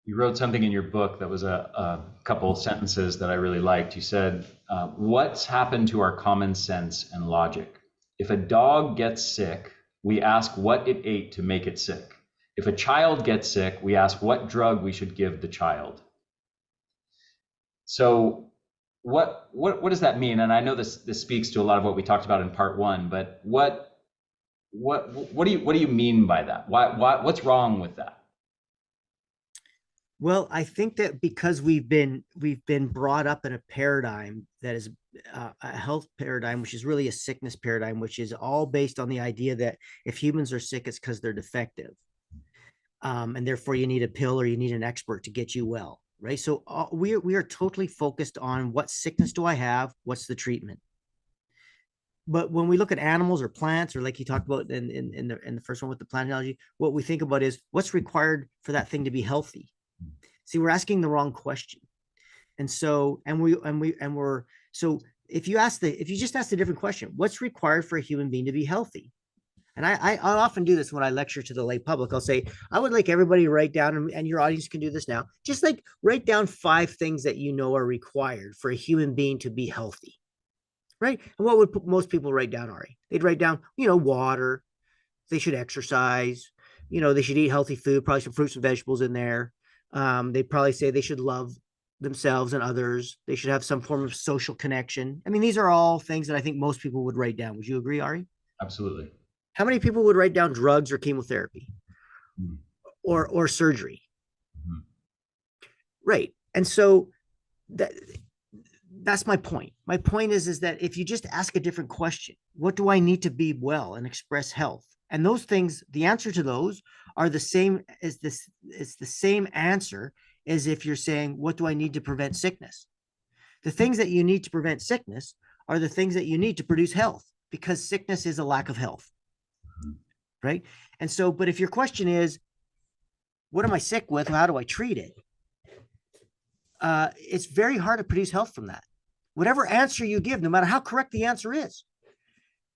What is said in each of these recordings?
You wrote something in your book that was a couple sentences that I really liked. You said, what's happened to our common sense and logic? If a dog gets sick, we ask what it ate to make it sick. If a child gets sick, we ask what drug we should give the child. So what does that mean? And I know this speaks to a lot of what we talked about in part one, but what do you mean by that? What's wrong with that? Well, I think that because we've been brought up in a paradigm that is a health paradigm, which is really a sickness paradigm, which is all based on the idea that if humans are sick, it's because they're defective, and therefore you need a pill or you need an expert to get you well, right? So we are totally focused on what sickness do I have, what's the treatment. But when we look at animals or plants, or like you talked about in the first one with the plant analogy, what we think about is what's required for that thing to be healthy. See, we're asking the wrong question. And so, we're so if you just ask a different question, what's required for a human being to be healthy? And I often do this when I lecture to the lay public. I'll say, I would like everybody to write down, and your audience can do this now, just like write down 5 things that you know are required for a human being to be healthy, right? And what would most people write down, Ari? They'd write down, water, they should exercise, they should eat healthy food, probably some fruits and vegetables in there. They probably say they should love themselves and others. They should have some form of social connection. I mean, these are all things that I think most people would write down. Would you agree, Ari? Absolutely. How many people would write down drugs or chemotherapy Mhm. or surgery? Mhm. Right. And so that that's my point. My point is that if you just ask a different question, what do I need to be well and express health? And those things, the answer to those are the same as this. It's the same answer as if you're saying, what do I need to prevent sickness? The things that you need to prevent sickness are the things that you need to produce health, because sickness is a lack of health, right? And so, but if your question is, what am I sick with? How do I treat it? It's very hard to produce health from that. Whatever answer you give, no matter how correct the answer is,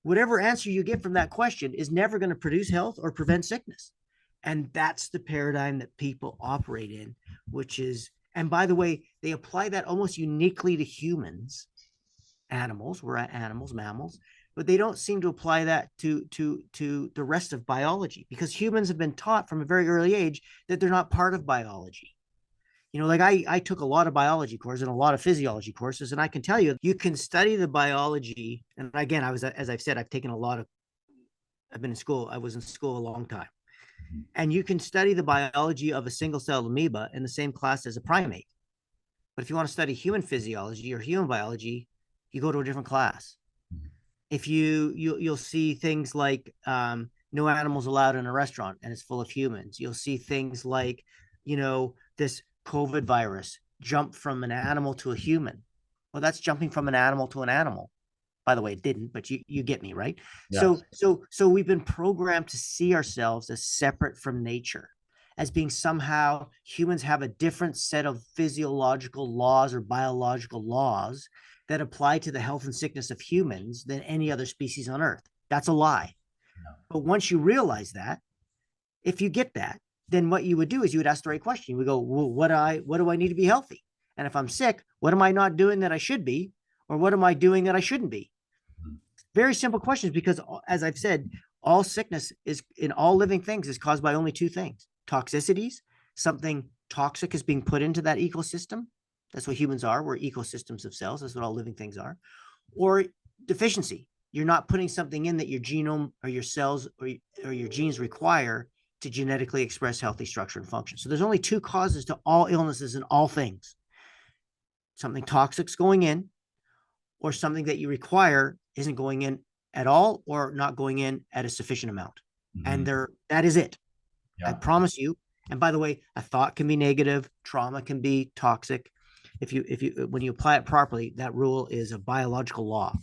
whatever answer you get from that question is never going to produce health or prevent sickness. And that's the paradigm that people operate in, which is, and by the way, they apply that almost uniquely to humans. Animals, we're animals, mammals, but they don't seem to apply that to the rest of biology, because humans have been taught from a very early age that they're not part of biology. Like I took a lot of biology courses and a lot of physiology courses, and I can tell you, you can study the biology. And again, as I've said, I've taken a lot of, I've been in school, I was in school a long time. And you can study the biology of a single celled amoeba in the same class as a primate. But if you want to study human physiology or human biology, you go to a different class. If you'll see things like no animals allowed in a restaurant and it's full of humans. You'll see things like, this COVID virus jump from an animal to a human. Well, that's jumping from an animal to an animal. By the way, it didn't, but you get me, right? So Yes. so so we've been programmed to see ourselves as separate from nature, as being somehow humans have a different set of physiological laws or biological laws that apply to the health and sickness of humans than any other species on earth. That's a lie. But once you realize that, if you get that, then what you would do is you would ask the right question. You would go, well, what do I need to be healthy? And if I'm sick, what am I not doing that I should be? Or what am I doing that I shouldn't be? Very simple questions, because as I've said, all sickness is in all living things is caused by only 2 things: toxicities, something toxic is being put into that ecosystem. That's what humans are. We're ecosystems of cells. That's what all living things are. Or deficiency. You're not putting something in that your genome or your cells or your genes require to genetically express healthy structure and function. So there's only 2 causes to all illnesses and all things: something toxic's going in, or something that you require isn't going in at all, or not going in at a sufficient amount. And Mhm. that is it. I Yeah. promise you. And by the way, a thought can be negative, trauma can be toxic. If you when you apply it properly, that rule is a biological law.